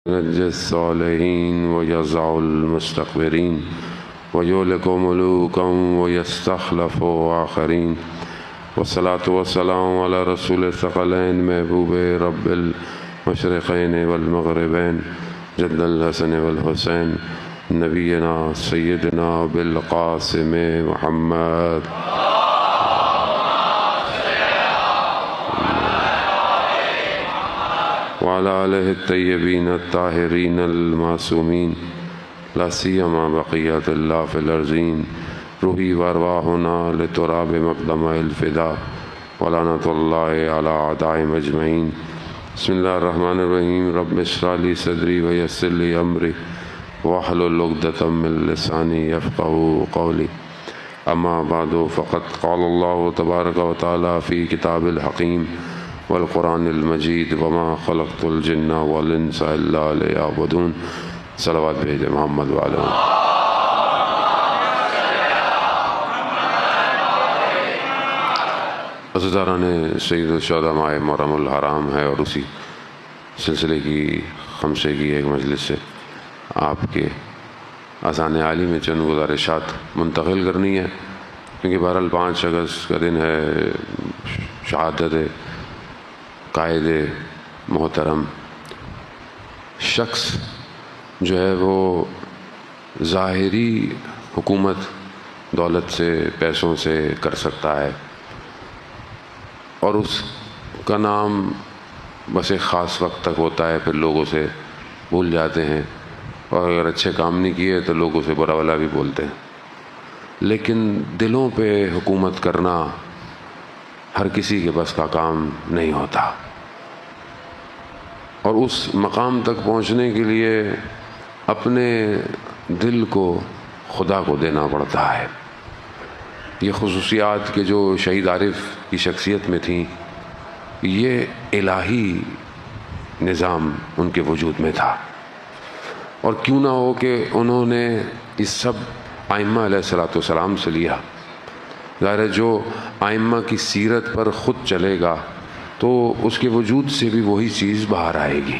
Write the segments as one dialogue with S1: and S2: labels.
S1: ينجي الصالحين ويزع المستكبرين ويهلك ملوكا ويستخلف آخرين. والصلاة والسلام على رسول الثقلين محبوب رب المشرقين والمغربين جد الحسن والحسين نبينا سيدنا بالقاسم محمد وعلى آله الطيبين الطاهرين المعصومين لا سيما بقية الله في الأرضين. روحي وأرواحنا لتراب مقدم الفداء ولعنة الله على أعدائهم أجمعين. بسم الله الرحمن الرحيم. رب اشرح لي صدري ويسر لي أمري واحلل عقدة من لساني يفقهوا قولي. أما بعد فقد قال الله تبارك وتعالى في كتاب الحكيم والقرآن المجيد وما خلقت الجن والإنس إلا ليعبدون. صلوات بھیجے محمد وعلیہ. عزیزان سید الشہداء ماہ محرم الحرام ہے اور اسی سلسلے کی خمسے کی ایک مجلس سے آپ کے اذان عالی میں چند گزارشات منتقل کرنی ہے، کیونکہ بہرحال 5 اگست کا دن ہے شہادت قائد محترم. شخص جو ہے وہ ظاہری حکومت دولت سے پیسوں سے کر سکتا ہے اور اس کا نام بس ایک خاص وقت تک ہوتا ہے، پھر لوگوں سے بھول جاتے ہیں اور اگر اچھے کام نہیں کیے تو لوگوں سے برا بھلا بھی بولتے ہیں. لیکن دلوں پہ حکومت کرنا ہر کسی کے بس کا کام نہیں ہوتا، اور اس مقام تک پہنچنے کے لیے اپنے دل کو خدا کو دینا پڑتا ہے. یہ خصوصیات کے جو شہید عارف کی شخصیت میں تھیں، یہ الہی نظام ان کے وجود میں تھا. اور کیوں نہ ہو کہ انہوں نے اس سب ائمہ علیہ الصلوۃ والسلام سے لیا. ظاہر ہے جو ائمہ کی سیرت پر خود چلے گا تو اس کے وجود سے بھی وہی چیز باہر آئے گی.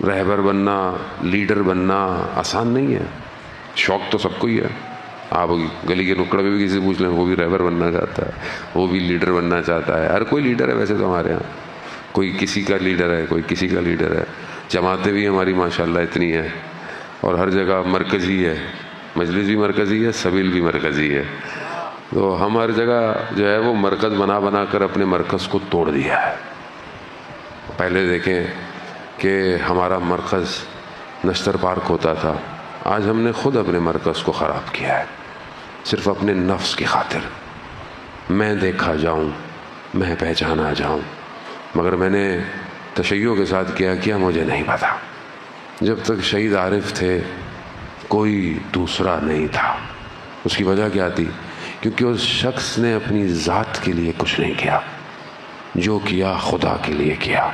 S1: رہبر بننا، لیڈر بننا آسان نہیں ہے. شوق تو سب کو ہی ہے. آپ گلی کے نکڑ میں بھی کسی سے پوچھ لیں، وہ بھی رہبر بننا چاہتا ہے، وہ بھی لیڈر بننا چاہتا ہے. ہر کوئی لیڈر ہے ویسے تو ہمارے ہاں. کوئی کسی کا لیڈر ہے، کوئی کسی کا لیڈر ہے. جماعتیں بھی ہماری ماشاءاللہ اتنی ہیں، اور ہر جگہ مرکزی ہے. مجلس بھی مرکزی ہے، سبیل بھی مرکزی ہے. تو ہم ہر جگہ جو ہے وہ مرکز بنا بنا کر اپنے مرکز کو توڑ دیا ہے. پہلے دیکھیں کہ ہمارا مرکز نشتر پارک ہوتا تھا، آج ہم نے خود اپنے مرکز کو خراب کیا ہے، صرف اپنے نفس کی خاطر. میں دیکھا جاؤں، میں پہچانا جاؤں. مگر میں نے تشیع کے ساتھ کیا مجھے نہیں پتا. جب تک شہید عارف تھے کوئی دوسرا نہیں تھا. اس کی وجہ کیا تھی؟ کیونکہ اس شخص نے اپنی ذات کے لیے کچھ نہیں کیا. جو کیا خدا کے لیے کیا،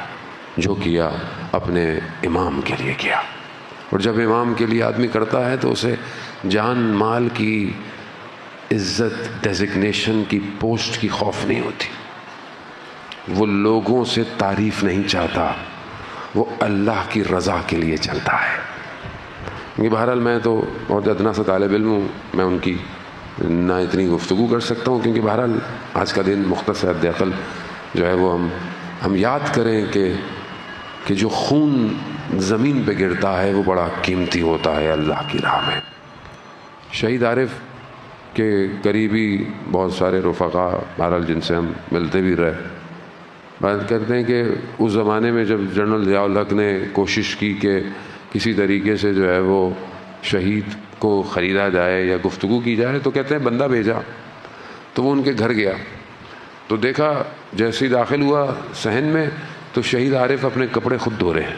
S1: جو کیا اپنے امام کے لیے کیا. اور جب امام کے لیے آدمی کرتا ہے تو اسے جان مال کی عزت، ڈیزگنیشن کی، پوسٹ کی خوف نہیں ہوتی. وہ لوگوں سے تعریف نہیں چاہتا، وہ اللہ کی رضا کے لیے چلتا ہے. کیونکہ بہرحال میں تو بہت ادنا سا طالب علم ہوں، میں ان کی نہ اتنی گفتگو کر سکتا ہوں، کیونکہ بہرحال آج کا دن مختصر حد عقل جو ہے وہ ہم یاد کریں کہ جو خون زمین پہ گرتا ہے وہ بڑا قیمتی ہوتا ہے اللہ کی راہ میں. شہید عارف کے قریبی بہت سارے رفقا بہرحال جن سے ہم ملتے بھی رہے بات کرتے ہیں کہ اس زمانے میں جب جنرل ضیاء الحق نے کوشش کی کہ کسی طریقے سے جو ہے وہ شہید کو خریدا جائے یا گفتگو کی جائے، تو کہتے ہیں بندہ بھیجا. تو وہ ان کے گھر گیا تو دیکھا جیسے ہی داخل ہوا صحن میں تو شہید عارف اپنے کپڑے خود دھو رہے ہیں.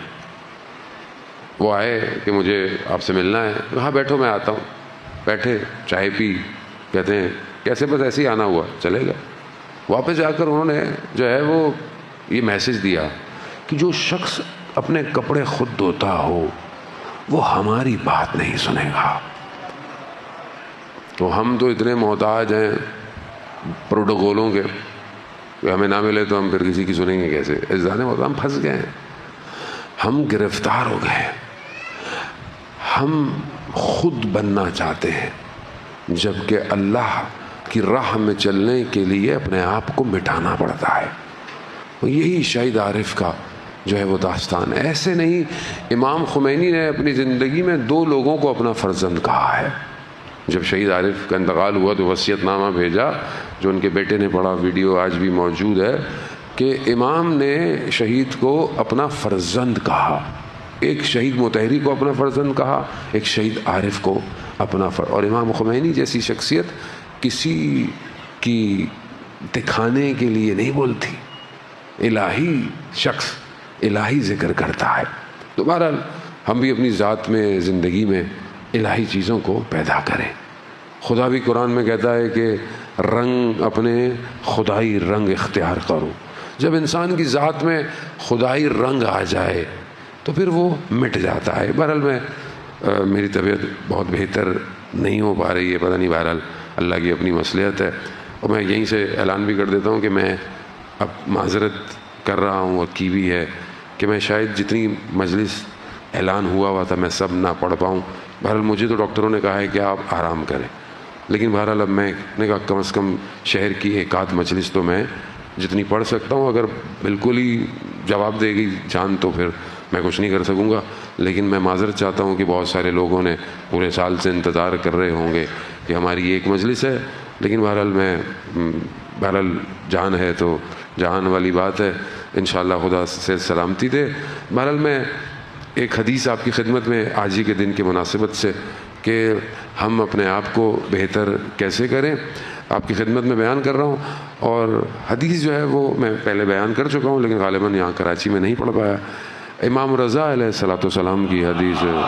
S1: وہ آئے کہ مجھے آپ سے ملنا ہے. ہاں بیٹھو میں آتا ہوں. بیٹھے، چائے پی. کہتے ہیں کیسے؟ بس ایسے ہی آنا ہوا، چلے گا. واپس جا کر انہوں نے جو ہے وہ یہ میسج دیا کہ جو شخص اپنے کپڑے خود دھوتا ہو وہ ہماری بات نہیں سنے گا. تو ہم تو اتنے محتاج ہیں پروٹوکولوں کے کہ ہمیں نہ ملے تو ہم پھر کسی کی سنیں گے کیسے؟ عزیزان محترم ہم پھنس گئے ہیں. ہم گرفتار ہو گئے، ہم خود بننا چاہتے ہیں، جبکہ اللہ کی راہ میں چلنے کے لیے اپنے آپ کو مٹانا پڑتا ہے۔ یہی شہید عارف کا جو ہے وہ داستان ہے۔ ایسے نہیں، امام خمینی نے اپنی زندگی میں 2 لوگوں کو اپنا فرزند کہا ہے۔ جب شہید عارف کا انتقال ہوا تو وصیت نامہ بھیجا، جو ان کے بیٹے نے پڑھا، ویڈیو آج بھی موجود ہے، کہ امام نے شہید کو اپنا فرزند کہا، ایک شہید متحری کو اپنا فرزند کہا، ایک شہید عارف کو اپنا اور امام خمینی جیسی شخصیت کسی کی دکھانے کے لیے نہیں بولتی، الہی شخص الہی ذکر کرتا ہے۔ تو بہرحال ہم بھی اپنی ذات میں، زندگی میں الہی چیزوں کو پیدا کریں۔ خدا بھی قرآن میں کہتا ہے کہ رنگ اپنے خدائی رنگ اختیار کرو۔ جب انسان کی ذات میں خدائی رنگ آ جائے تو پھر وہ مٹ جاتا ہے۔ بہرحال میری طبیعت بہت بہتر نہیں ہو پا رہی ہے، پتہ نہیں، بہرحال اللہ کی اپنی مصلحت ہے، اور میں یہیں سے اعلان بھی کر دیتا ہوں کہ میں اب معذرت کر رہا ہوں، اور کی بھی ہے، کہ میں شاید جتنی مجلس اعلان ہوا تھا میں سب نہ پڑھ پاؤں۔ بہرحال مجھے تو ڈاکٹروں نے کہا ہے کہ آپ آرام کریں، لیکن بہرحال اب میں نے کہا کم از کم شہر کی 1 مجلس تو میں جتنی پڑھ سکتا ہوں، اگر بالکل ہی جواب دے گی جان تو پھر میں کچھ نہیں کر سکوں گا، لیکن میں معذرت چاہتا ہوں کہ بہت سارے لوگوں نے پورے سال سے انتظار کر رہے ہوں گے کہ ہماری 1 مجلس ہے، لیکن بہرحال جان ہے تو جہان والی بات ہے، انشاءاللہ خدا سے سلامتی دے۔ بہرحال میں ایک حدیث آپ کی خدمت میں آج ہی کے دن کی مناسبت سے، کہ ہم اپنے آپ کو بہتر کیسے کریں، آپ کی خدمت میں بیان کر رہا ہوں، اور حدیث جو ہے وہ میں پہلے بیان کر چکا ہوں، لیکن غالباً یہاں کراچی میں نہیں پڑھ پایا۔ امام رضا علیہ السلام کی حدیث ہے۔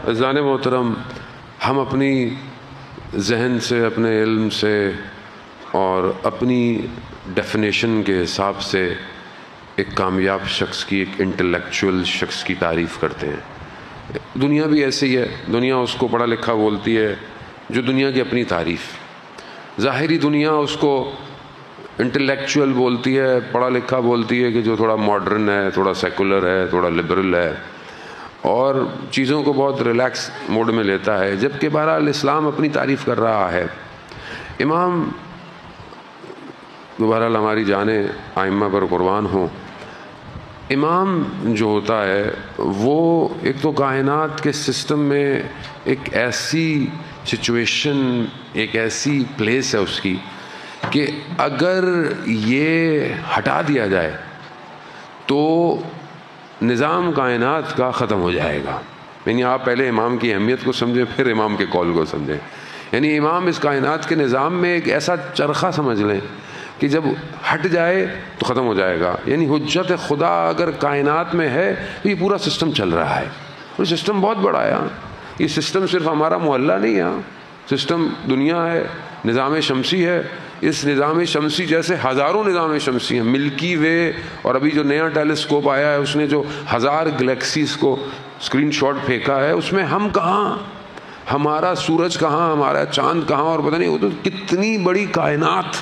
S1: عزیزان محترم، ہم اپنی ذہن سے، اپنے علم سے اور اپنی ڈیفینیشن کے حساب سے ایک کامیاب شخص کی، ایک انٹلیکچوئل شخص کی تعریف کرتے ہیں۔ دنیا بھی ایسی ہے، دنیا اس کو پڑھا لکھا بولتی ہے جو دنیا کی اپنی تعریف، ظاہری دنیا اس کو انٹلیکچوئل بولتی ہے، پڑھا لکھا بولتی ہے کہ جو تھوڑا ماڈرن ہے، تھوڑا سیکولر ہے، تھوڑا لبرل ہے، اور چیزوں کو بہت ریلیکس موڈ میں لیتا ہے، جبکہ بہرحال اسلام اپنی تعریف کر رہا ہے۔ امام، بہرحال ہماری جانیں ائمہ پر قربان ہوں، امام جو ہوتا ہے وہ ایک تو کائنات کے سسٹم میں ایک ایسی سچویشن، ایک ایسی پلیس ہے اس کی کہ اگر یہ ہٹا دیا جائے تو نظام کائنات کا ختم ہو جائے گا۔ یعنی آپ پہلے امام کی اہمیت کو سمجھیں، پھر امام کے قول کو سمجھیں۔ یعنی امام اس کائنات کے نظام میں ایک ایسا چرخہ سمجھ لیں کہ جب ہٹ جائے تو ختم ہو جائے گا۔ یعنی حجت خدا اگر کائنات میں ہے تو یہ پورا سسٹم چل رہا ہے، اور سسٹم بہت بڑا ہے۔ یہ سسٹم صرف ہمارا محلہ نہیں ہے، سسٹم دنیا ہے، نظام شمسی ہے۔ اس نظام شمسی جیسے ہزاروں نظام شمسی ہیں، ملکی وے، اور ابھی جو نیا ٹیلیسکوپ آیا ہے اس نے جو 1000 گلیکسیز کو اسکرین شاٹ پھینکا ہے، اس میں ہم کہاں، ہمارا سورج کہاں، ہمارا چاند کہاں، اور پتہ نہیں وہ تو کتنی بڑی کائنات،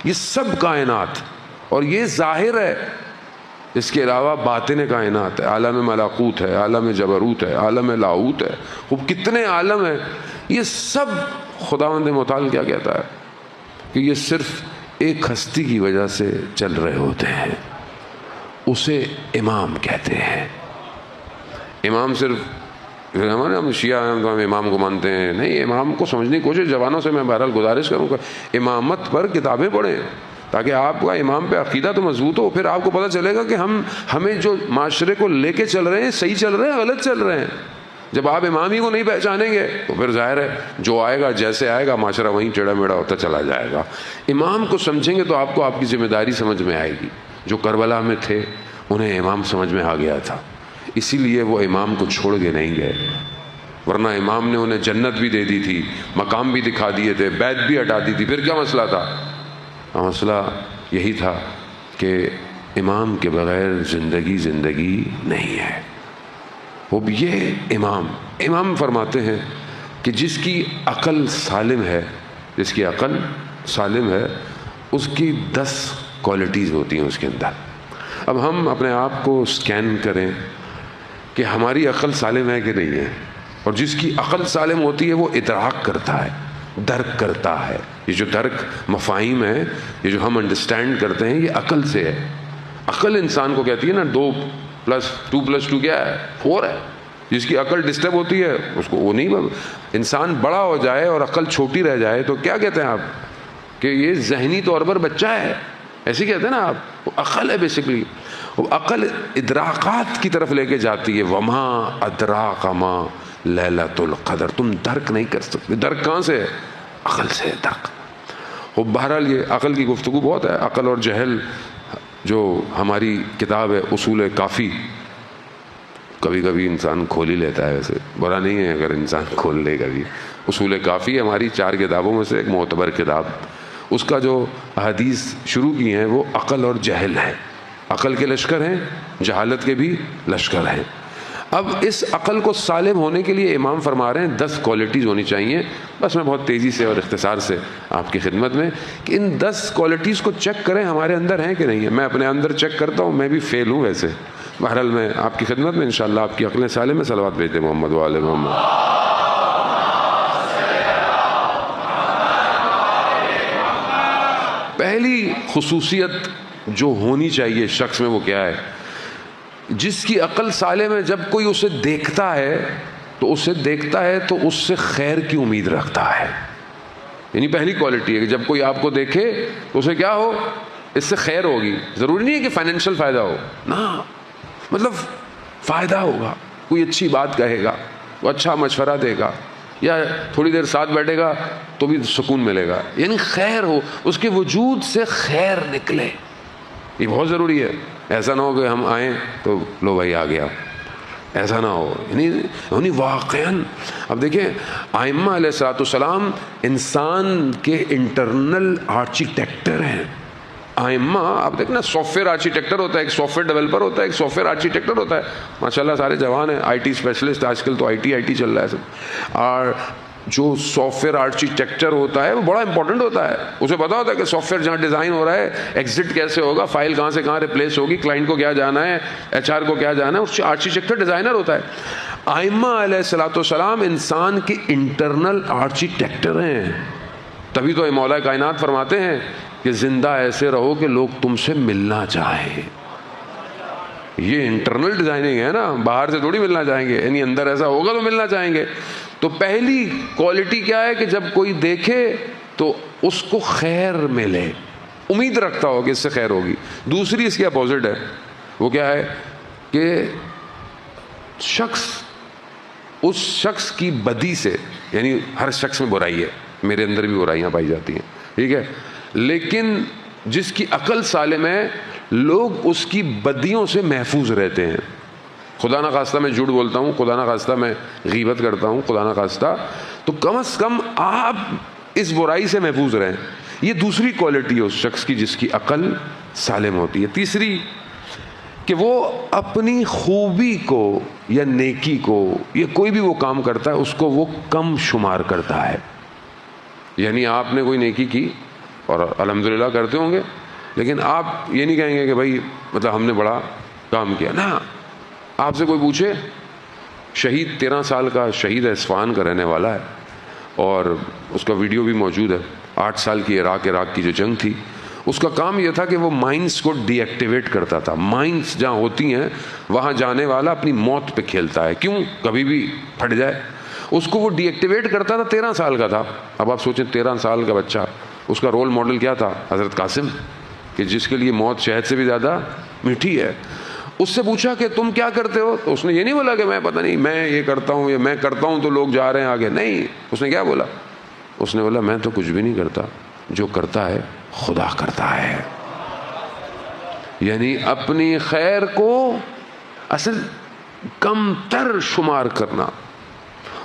S1: یہ سب کائنات، اور یہ ظاہر ہے۔ اس کے علاوہ باطن کائنات ہے، عالم ملکوت ہے، عالم جبروت ہے، عالم لاہوت ہے، خوب کتنے عالم ہیں۔ یہ سب خداوند متعال کیا کہتا ہے کہ یہ صرف ایک ہستی کی وجہ سے چل رہے ہوتے ہیں، اسے امام کہتے ہیں۔ امام صرف ہم شیعہ ہیں تو ہم امام کو مانتے ہیں، نہیں، امام کو سمجھنے کی کوشش، جوانوں سے میں بہرحال گزارش کروں گا امامت پر کتابیں پڑھیں، تاکہ آپ کا امام پہ عقیدہ تو مضبوط ہو، پھر آپ کو پتہ چلے گا کہ ہمیں جو معاشرے کو لے کے چل رہے ہیں صحیح چل رہے ہیں، غلط چل رہے ہیں۔ جب آپ امام ہی کو نہیں پہچانیں گے تو پھر ظاہر ہے جو آئے گا، جیسے آئے گا، معاشرہ وہیں ٹیڑھا میڑھا ہوتا چلا جائے گا۔ امام کو سمجھیں گے تو آپ کو آپ کی ذمہ داری سمجھ میں آئے گی۔ جو کربلا میں تھے انہیں امام سمجھ میں آ گیا تھا، اسی لیے وہ امام کو چھوڑ کے نہیں گئے، ورنہ امام نے انہیں جنت بھی دے دی تھی، مقام بھی دکھا دیے تھے، بیعت بھی ہٹا دی تھی، پھر کیا مسئلہ تھا؟ مسئلہ یہی تھا کہ امام کے بغیر زندگی نہیں ہے. اب یہ امام فرماتے ہیں کہ جس کی عقل سالم ہے اس کی 10 کوالٹیز ہوتی ہیں اس کے اندر. اب ہم اپنے آپ کو سکین کریں کہ ہماری عقل سالم ہے کہ نہیں ہے. اور جس کی عقل سالم ہوتی ہے وہ ادراک کرتا ہے، درک کرتا ہے. یہ جو درک مفاہیم ہے، یہ جو ہم انڈرسٹینڈ کرتے ہیں، یہ عقل سے ہے. عقل انسان کو کہتی ہے نا 2+2 کیا ہے؟ 4 ہے. جس کی عقل ڈسٹرب ہوتی ہے اس کو وہ نہیں. انسان بڑا ہو جائے اور عقل چھوٹی رہ جائے تو کیا کہتے ہیں آپ کہ یہ ذہنی طور پر بچہ ہے، ایسے کہتے ہیں نا آپ. وہ عقل ہے بیسیکلی. وہ عقل ادراکات کی طرف لے کے جاتی ہے. وما ادراک ما لیلۃ القدر. تم درک نہیں کر سکتے. درک کہاں سے ہے؟ عقل سے درک. وہ بہرحال یہ عقل کی گفتگو بہت ہے. عقل اور جہل جو ہماری کتاب ہے اصول کافی، کبھی کبھی انسان کھول ہی لیتا ہے. ویسے برا نہیں ہے اگر انسان کھول لے کبھی. اصول کافی ہماری 4 کتابوں میں سے ایک معتبر کتاب. اس کا جو احادیث شروع کی ہیں وہ عقل اور جہل ہے. عقل کے لشکر ہیں، جہالت کے بھی لشکر ہیں. اب اس عقل کو سالم ہونے کے لیے امام فرما رہے ہیں 10 کوالٹیز ہونی چاہیے. بس میں بہت تیزی سے اور اختصار سے آپ کی خدمت میں کہ ان 10 کوالٹیز کو چیک کریں ہمارے اندر ہیں کہ نہیں ہے. میں اپنے اندر چیک کرتا ہوں، میں بھی فیل ہوں ویسے. بہرحال میں آپ کی خدمت میں انشاءاللہ آپ کی عقلیں سالم میں. صلوات بھیج دیں محمد و آل محمد. پہلی خصوصیت جو ہونی چاہیے شخص میں وہ کیا ہے؟ جس کی عقل سالم ہے جب کوئی اسے دیکھتا ہے تو اس سے خیر کی امید رکھتا ہے. یعنی پہلی کوالٹی ہے کہ جب کوئی آپ کو دیکھے تو اسے کیا ہو؟ اس سے خیر ہوگی. ضروری نہیں ہے کہ فائنینشیل فائدہ ہو نا، مطلب فائدہ ہوگا. کوئی اچھی بات کہے گا، وہ اچھا مشورہ دے گا، یا تھوڑی دیر ساتھ بیٹھے گا تو بھی سکون ملے گا. یعنی خیر ہو، اس کے وجود سے خیر نکلے. یہ بہت ضروری ہے. ایسا نہ ہو کہ ہم آئیں تو لو بھائی آ گیا، ایسا نہ ہو. یعنی واقعاً اب دیکھیں ائمہ علیہ الصلوۃ والسلام انسان کے انٹرنل آرکیٹیکٹر ہیں. ائمہ آپ دیکھنا سافٹ ویئر آرکیٹیکٹر ہوتا ہے، ایک سافٹ ویئر ڈیولپر ہوتا ہے، ایک سافٹ ویئر آرکیٹیکٹر ہوتا ہے. ماشاءاللہ سارے جوان ہیں، آئی ٹی اسپیشلسٹ. آج کل تو آئی ٹی چل رہا ہے سب. اور جو سافٹ ویئر آرکیٹیکچر ہوتا ہے وہ بڑا امپورٹنٹ ہوتا ہے. اسے پتا ہوتا ہے کہ سافٹ ویئر جہاں ڈیزائن ہو رہا ہے ایگزٹ کیسے ہوگا، فائل کہاں سے کہاں ریپلیس ہوگی، کلائنٹ کو کیا جانا ہے، HR کو کیا جانا ہے. اس آرکیٹیکٹر ڈیزائنر ہوتا ہے. ائمہ علیہ الصلوۃ والسلام انسان کے انٹرنل آرکیٹیکٹر ہیں. تبھی تو مولا کائنات فرماتے ہیں کہ زندہ ایسے رہو کہ لوگ تم سے ملنا چاہیں. یہ انٹرنل ڈیزائننگ ہے نا، باہر سے تھوڑی ملنا چاہیں گے. یعنی اندر ایسا ہوگا تو ملنا چاہیں گے. تو پہلی کوالٹی کیا ہے کہ جب کوئی دیکھے تو اس کو خیر ملے، امید رکھتا ہو کہ اس سے خیر ہوگی. دوسری اس کی اپوزٹ ہے. وہ کیا ہے کہ اس شخص کی بدی سے، یعنی ہر شخص میں برائی ہے، میرے اندر بھی برائیاں پائی جاتی ہیں، ٹھیک ہے، لیکن جس کی عقل سالم ہے لوگ اس کی بدیوں سے محفوظ رہتے ہیں. خدا نہ خواستہ میں جھوٹ بولتا ہوں، خدا نہ خواستہ میں غیبت کرتا ہوں، خدا نہ خواستہ، تو کم از کم آپ اس برائی سے محفوظ رہیں. یہ دوسری کوالٹی ہے اس شخص کی جس کی عقل سالم ہوتی ہے. تیسری کہ وہ اپنی خوبی کو یا نیکی کو یا کوئی بھی وہ کام کرتا ہے اس کو وہ کم شمار کرتا ہے. یعنی آپ نے کوئی نیکی کی اور الحمدللہ کرتے ہوں گے، لیکن آپ یہ نہیں کہیں گے کہ بھائی مطلب ہم نے بڑا کام کیا. نا، آپ سے کوئی پوچھے شہید 13 سال کا شہید ہے، اصفہان کا رہنے والا ہے، اور اس کا ویڈیو بھی موجود ہے. 8 سال کی عراق کی جو جنگ تھی، اس کا کام یہ تھا کہ وہ مائنز کو ڈی ایکٹیویٹ کرتا تھا. مائنز جہاں ہوتی ہیں وہاں جانے والا اپنی موت پہ کھیلتا ہے، کیوں؟ کبھی بھی پھٹ جائے. اس کو وہ ڈی ایکٹیویٹ کرتا تھا. 13 سال کا تھا. اب آپ سوچیں 13 سال کا بچہ، اس کا رول ماڈل کیا تھا؟ حضرت قاسم، کہ جس کے لیے موت شہد سے بھی زیادہ میٹھی ہے. اس سے پوچھا کہ تم کیا کرتے ہو؟ تو اس نے یہ نہیں بولا کہ میں پتہ نہیں میں یہ کرتا ہوں یا میں کرتا ہوں تو لوگ جا رہے ہیں آگے. نہیں، اس نے کیا بولا؟ اس نے بولا میں تو کچھ بھی نہیں کرتا، جو کرتا ہے خدا کرتا ہے. یعنی اپنی خیر کو اصل کم تر شمار کرنا.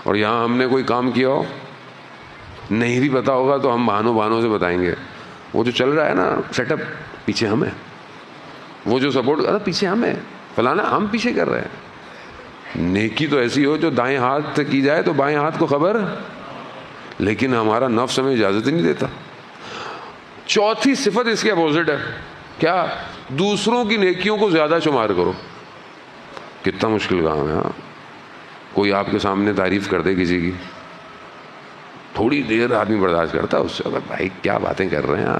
S1: اور یہاں ہم نے کوئی کام کیا ہو نہیں بھی پتا ہوگا تو ہم بہانوں سے بتائیں گے. وہ جو چل رہا ہے نا سیٹ اپ، پیچھے ہم ہیں. وہ جو سپورٹ کر رہا پیچھے ہم ہیں، فلانا ہم پیچھے کر رہے ہیں. نیکی تو ایسی ہو جو دائیں ہاتھ سے کی جائے تو بائیں ہاتھ کو خبر، لیکن ہمارا نفس ہمیں اجازت ہی نہیں دیتا. چوتھی صفت اس کے اپوزٹ ہے، کیا؟ دوسروں کی نیکیوں کو زیادہ شمار کرو. کتنا مشکل کام ہے. ہاں، کوئی آپ کے سامنے تعریف کر دے کسی کی، تھوڑی دیر آدمی برداشت کرتا ہے، اس سے اگر بھائی کیا باتیں کر رہے ہیں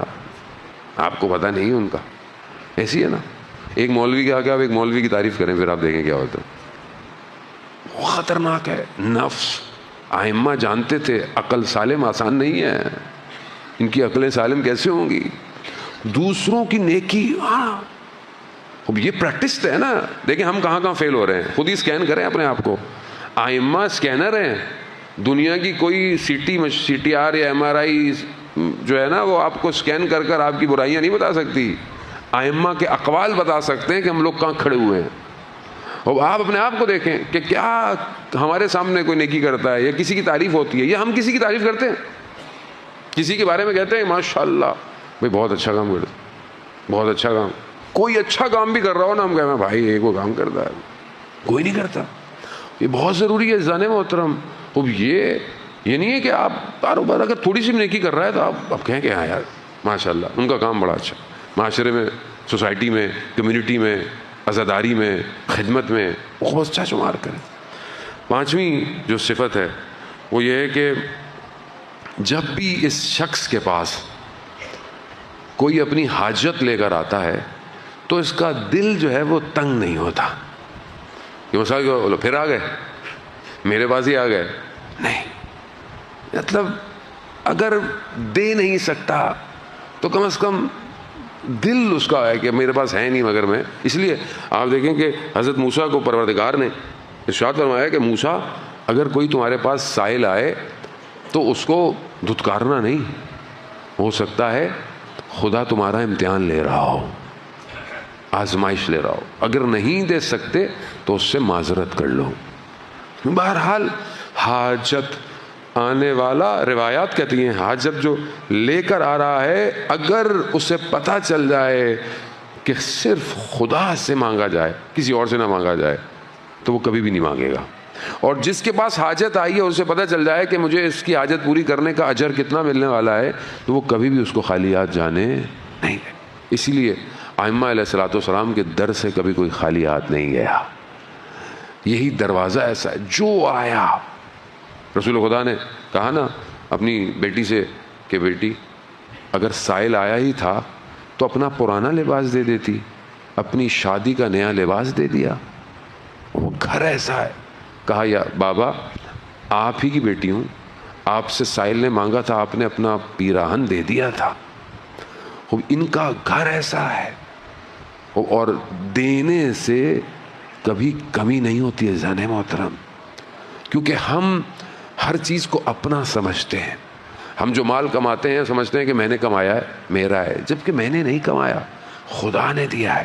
S1: آپ کو پتہ نہیں ان کا. ایسی ہے نا. ایک مولوی کے آگے آپ ایک مولوی کی تعریف کریں، پھر آپ دیکھیں کیا ہوتا ہے. وہ خطرناک ہے. نفس ائمہ جانتے تھے عقل سالم آسان نہیں ہے. ان کی عقلیں سالم کیسے ہوں گی؟ دوسروں کی نیکی. ہاں یہ پریکٹس ہے نا. دیکھیں ہم کہاں کہاں فیل ہو رہے ہیں، خود ہی اسکین کریں اپنے آپ کو. ائمہ اسکینر ہیں. دنیا کی کوئی سی ٹی آر یا ایم آر آئی جو ہے نا وہ آپ کو اسکین کر کر آپ کی برائیاں نہیں بتا سکتی. ائمہ کے اقوال بتا سکتے ہیں کہ ہم لوگ کہاں کھڑے ہوئے ہیں. اور آپ اپنے آپ کو دیکھیں کہ کیا ہمارے سامنے کوئی نیکی کرتا ہے یا کسی کی تعریف ہوتی ہے، یا ہم کسی کی تعریف کرتے ہیں، کسی کے بارے میں کہتے ہیں ماشاء اللہ بھائی بہت اچھا کام کرتا، بہت اچھا کام. کوئی اچھا کام بھی کر رہا ہو نا، ہم کہتے ہیں بھائی ایک وہ کام کرتا ہے، کوئی نہیں کرتا. یہ بہت ضروری ہے عزیزان محترم. اب یہ نہیں ہے کہ آپ کاروبار اگر تھوڑی سی نیکی کر رہا ہے تو آپ کہیں کہ ہاں یار ماشاء اللہ ان کا کام بڑا اچھا. معاشرے میں، سوسائٹی میں، کمیونٹی میں، عزاداری میں، خدمت میں بہت اچھا شمار کریں. پانچویں جو صفت ہے وہ یہ ہے کہ جب بھی اس شخص کے پاس کوئی اپنی حاجت لے کر آتا ہے تو اس کا دل جو ہے وہ تنگ نہیں ہوتا. یہ مسائل کو پھر آ گئے میرے پاس ہی آ گئے، نہیں. مطلب اگر دے نہیں سکتا تو کم از کم دل اس کا ہے کہ میرے پاس ہے نہیں مگر میں. اس لیے آپ دیکھیں کہ حضرت موسیٰ کو پروردگار نے ارشاد فرمایا کہ موسیٰ اگر کوئی تمہارے پاس سائل آئے تو اس کو دھتکارنا نہیں. ہو سکتا ہے خدا تمہارا امتحان لے رہا ہو، آزمائش لے رہا ہو. اگر نہیں دے سکتے تو اس سے معذرت کر لو. بہرحال حاجت آنے والا، روایات کہتی ہیں حاجت جو لے کر آ رہا ہے اگر اسے پتہ چل جائے کہ صرف خدا سے مانگا جائے، کسی اور سے نہ مانگا جائے، تو وہ کبھی بھی نہیں مانگے گا. اور جس کے پاس حاجت آئی ہے اسے پتہ چل جائے کہ مجھے اس کی حاجت پوری کرنے کا اجر کتنا ملنے والا ہے، تو وہ کبھی بھی اس کو خالی ہاتھ جانے نہیں دے. اسی لیے ائمہ علیہ الصلوۃ والسلام کے در سے کبھی کوئی خالی ہاتھ نہیں گیا. یہی دروازہ ایسا ہے جو آیا. رسول خدا نے کہا نا اپنی بیٹی سے کہ بیٹی اگر سائل آیا ہی تھا تو اپنا پرانا لباس دے دیتی، اپنی شادی کا نیا لباس دے دیا. وہ گھر ایسا ہے. کہا یا بابا آپ ہی کی بیٹی ہوں، آپ سے سائل نے مانگا تھا، آپ نے اپنا پیراہن دے دیا تھا. ان کا گھر ایسا ہے. اور دینے سے کبھی کمی نہیں ہوتی ہے عزیزان محترم، کیونکہ ہم ہر چیز کو اپنا سمجھتے ہیں. ہم جو مال کماتے ہیں سمجھتے ہیں کہ میں نے کمایا ہے، میرا ہے، جبکہ میں نے نہیں کمایا، خدا نے دیا ہے.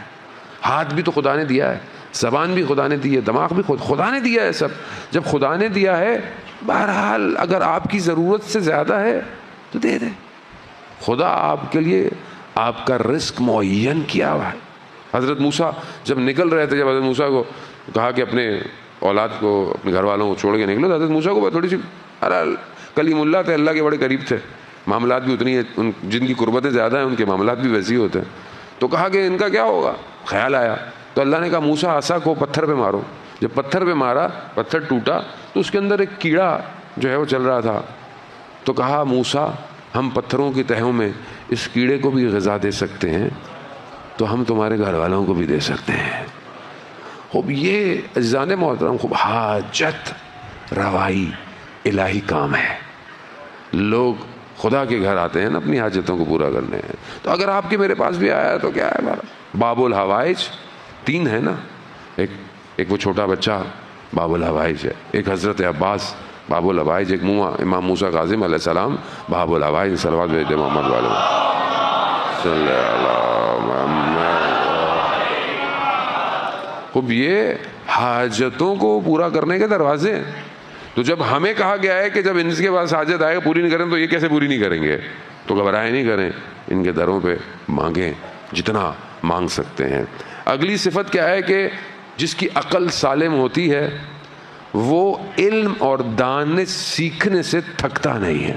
S1: ہاتھ بھی تو خدا نے دیا ہے، زبان بھی خدا نے دی ہے، دماغ بھی خدا نے دیا ہے. سب جب خدا نے دیا ہے، بہرحال اگر آپ کی ضرورت سے زیادہ ہے تو دے دیں. خدا آپ کے لیے آپ کا رزق معین کیا ہوا ہے. حضرت موسیٰ جب نکل رہے تھے، جب حضرت موسیٰ کو کہا کہ اپنے اولاد کو، اپنے گھر والوں کو چھوڑ کے نکلو، تو حضرت موسیٰ کو تھوڑی سی کلیم اللہ تھے، اللہ کے بڑے قریب تھے، معاملات بھی اتنی ہیں، جن کی قربتیں زیادہ ہیں ان کے معاملات بھی ویسے ہی ہوتے ہیں. تو کہا کہ ان کا کیا ہوگا. خیال آیا تو اللہ نے کہا موسیٰ عصا کو پتھر پہ مارو. جب پتھر پہ مارا، پتھر ٹوٹا تو اس کے اندر ایک کیڑا جو ہے وہ چل رہا تھا. تو کہا موسیٰ ہم پتھروں کی تہوں میں اس کیڑے کو بھی غذا دے سکتے ہیں تو ہم تمہارے گھر والوں کو بھی دے سکتے ہیں. خوب یہ عزیزان محترم خوب حاجت روائی الہی کام ہے. لوگ خدا کے گھر آتے ہیں نا اپنی حاجتوں کو پورا کرنے ہیں. تو اگر آپ کے میرے پاس بھی آیا ہے تو کیا ہے ہمارا باب الحوائج 3 ہے نا. ایک وہ چھوٹا بچہ باب الحوائج ہے، ایک حضرت عباس باب الحوائج، ایک امام موسیٰ کاظم علیہ السلام باب الحوائج. صلوات بھیج دے محمد والے صلی اللہ محمد. خوب یہ حاجتوں کو پورا کرنے کے دروازے ہیں. تو جب ہمیں کہا گیا ہے کہ جب ان کے پاس حاجت آئے گا پوری نہیں کریں تو یہ کیسے پوری نہیں کریں گے، تو گھبرائے نہیں کریں. ان کے دروں پہ مانگیں جتنا مانگ سکتے ہیں۔ اگلی صفت کیا ہے کہ جس کی عقل سالم ہوتی ہے وہ علم اور دانش سیکھنے سے تھکتا نہیں ہے۔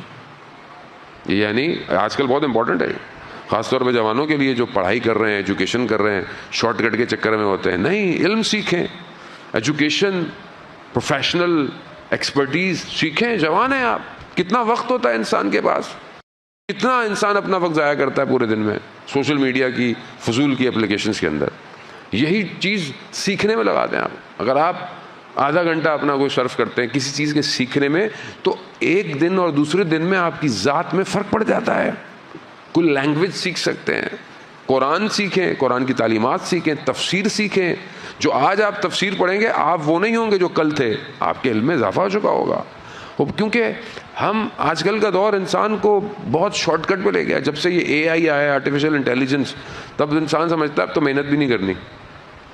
S1: یعنی آج کل بہت امپورٹنٹ ہے، خاص طور پہ جوانوں کے لیے جو پڑھائی کر رہے ہیں، ایجوکیشن کر رہے ہیں، شارٹ کٹ کے چکر میں ہوتے ہیں۔ نہیں، علم سیکھیں، ایجوکیشن، پروفیشنل ایکسپرٹیز سیکھیں۔ جوان ہیں آپ، کتنا وقت ہوتا ہے انسان کے پاس، کتنا انسان اپنا وقت ضائع کرتا ہے پورے دن میں سوشل میڈیا کی فضول کی اپلیکیشنز کے اندر۔ یہی چیز سیکھنے میں لگا دیں آپ۔ اگر آپ آدھا گھنٹہ اپنا کوئی صرف کرتے ہیں کسی چیز کے سیکھنے میں، تو ایک دن اور دوسرے دن میں آپ کی ذات میں فرق پڑ جاتا ہے۔ کوئی لینگویج سیکھ سکتے ہیں، قرآن سیکھیں، قرآن کی تعلیمات سیکھیں، تفسیر سیکھیں۔ جو آج آپ تفسیر پڑھیں گے آپ وہ نہیں ہوں گے جو کل تھے، آپ کے علم میں اضافہ ہو چکا ہوگا۔ کیونکہ ہم آج کل کا دور انسان کو بہت شارٹ کٹ پہ لے گیا۔ جب سے یہ اے آئی آیا، آرٹیفیشل انٹیلیجنس، تب انسان سمجھتا ہے اب تو محنت بھی نہیں کرنی،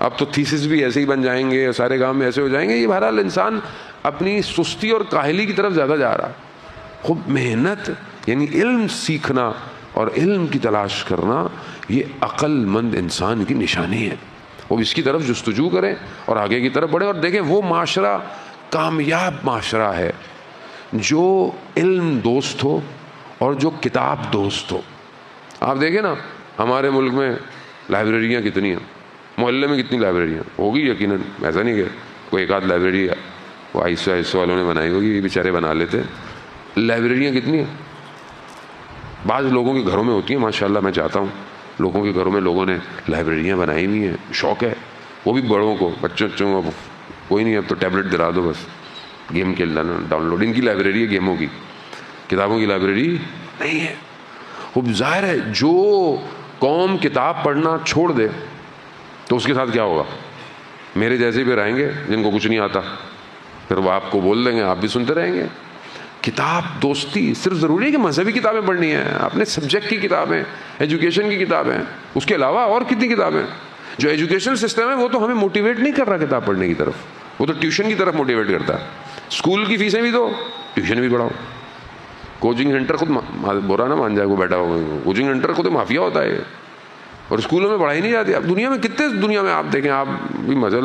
S1: اب تو تھیسس بھی ایسے ہی بن جائیں گے، سارے کام ایسے ہو جائیں گے۔ یہ بہرحال انسان اپنی سستی اور کاہلی کی طرف زیادہ جا رہا ہے۔ خوب محنت یعنی علم سیکھنا اور علم کی تلاش کرنا، یہ عقل مند انسان کی نشانی ہے۔ وہ اس کی طرف جستجو کریں اور آگے کی طرف بڑھیں، اور دیکھیں وہ معاشرہ کامیاب معاشرہ ہے جو علم دوست ہو اور جو کتاب دوست ہو۔ آپ دیکھیں نا ہمارے ملک میں لائبریریاں کتنی ہیں، محلے میں کتنی لائبریریاں ہوگی، یقیناً ایسا نہیں کہ کوئی ایک آدھ لائبریری وہ آئسو والوں نے بنائی ہوگی، یہ بیچارے بنا لیتے۔ لائبریریاں کتنی ہیں، بعض لوگوں کے گھروں میں ہوتی ہیں، ماشاءاللہ میں چاہتا ہوں لوگوں کے گھروں میں لوگوں نے لائبریریاں بنائی ہوئی ہیں، شوق ہے۔ وہ بھی بڑوں کو، بچوں کو کوئی نہیں، اب تو ٹیبلٹ دلا دو بس، گیم کھیل لینا ڈاؤن لوڈ۔ ان کی لائبریری ہے گیموں کی، کتابوں کی لائبریری نہیں ہے۔ خوب ظاہر ہے جو قوم کتاب پڑھنا چھوڑ دے تو اس کے ساتھ کیا ہوگا؟ میرے جیسے بھی رہیں گے جن کو کچھ نہیں آتا، پھر وہ آپ کو بول دیں گے، آپ بھی سنتے رہیں گے۔ کتاب دوستی صرف ضروری ہے کہ مذہبی کتابیں پڑھنی ہیں، اپنے سبجیکٹ کی کتابیں، ایجوکیشن کی کتابیں، اس کے علاوہ اور کتنی کتابیں۔ جو ایجوکیشن سسٹم ہے وہ تو ہمیں موٹیویٹ نہیں کر رہا کتاب پڑھنے کی طرف، وہ تو ٹیوشن کی طرف موٹیویٹ کرتا ہے۔ اسکول کی فیسیں بھی دو، ٹیوشن بھی پڑھاؤ۔ کوچنگ سینٹر خود برا نہ مان جائے وہ بیٹھا ہوا، کوچنگ سینٹر خود مافیا ہوتا ہے، اور اسکولوں میں پڑھائی نہیں جاتی۔ اب دنیا میں کتنے، دنیا میں آپ دیکھیں، آپ بھی مزہ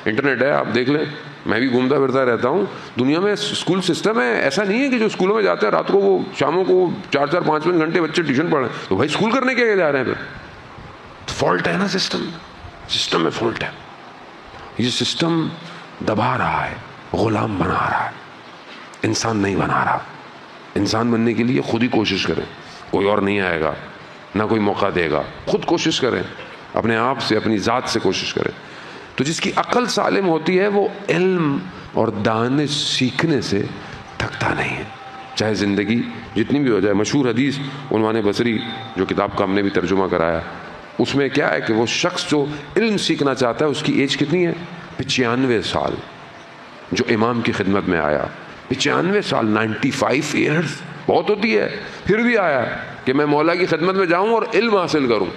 S1: انٹرنیٹ ہے، آپ دیکھ لیں، میں بھی گھومتا پھرتا رہتا ہوں، دنیا میں اسکول سسٹم ہے۔ ایسا نہیں ہے کہ جو اسکولوں میں جاتے ہیں رات کو وہ شاموں کو 4-4 5 گھنٹے بچے ٹیوشن پڑھ رہے ہیں، تو بھائی اسکول کرنے کے لیے جا رہے ہیں؟ پھر فالٹ ہے نا، سسٹم میں فالٹ ہے۔ یہ سسٹم دبا رہا ہے، غلام بنا رہا ہے، انسان نہیں بنا رہا۔ انسان بننے کے لیے خود ہی کوشش کریں، کوئی اور نہیں آئے گا، نہ کوئی موقع دے گا، خود کوشش کریں، اپنے آپ سے، اپنی ذات سے کوشش کریں۔ تو جس کی عقل سالم ہوتی ہے وہ علم اور دانش سیکھنے سے تھکتا نہیں ہے، چاہے زندگی جتنی بھی ہو جائے۔ مشہور حدیث عنوان بصری جو کتاب کا ہم نے بھی ترجمہ کرایا، اس میں کیا ہے کہ وہ شخص جو علم سیکھنا چاہتا ہے اس کی ایج کتنی ہے؟ 95 سال۔ جو امام کی خدمت میں آیا 95 سال، 95 ایئرز بہت ہوتی ہے، پھر بھی آیا کہ میں مولا کی خدمت میں جاؤں اور علم حاصل کروں۔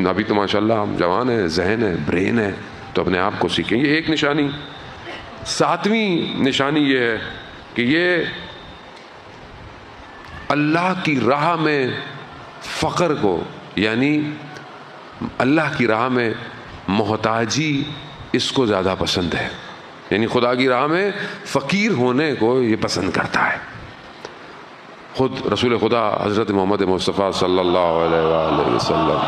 S1: ابھی تو ماشاءاللہ ہم جوان ہیں، ذہن ہے، برین ہے، تو اپنے آپ کو سیکھیں۔ یہ ایک نشانی۔ 7ویں نشانی یہ ہے کہ یہ اللہ کی راہ میں فقر کو، یعنی اللہ کی راہ میں محتاجی، اس کو زیادہ پسند ہے، یعنی خدا کی راہ میں فقیر ہونے کو یہ پسند کرتا ہے۔ خود رسول خدا حضرت محمد مصطفیٰ صلی اللہ علیہ وآلہ وسلم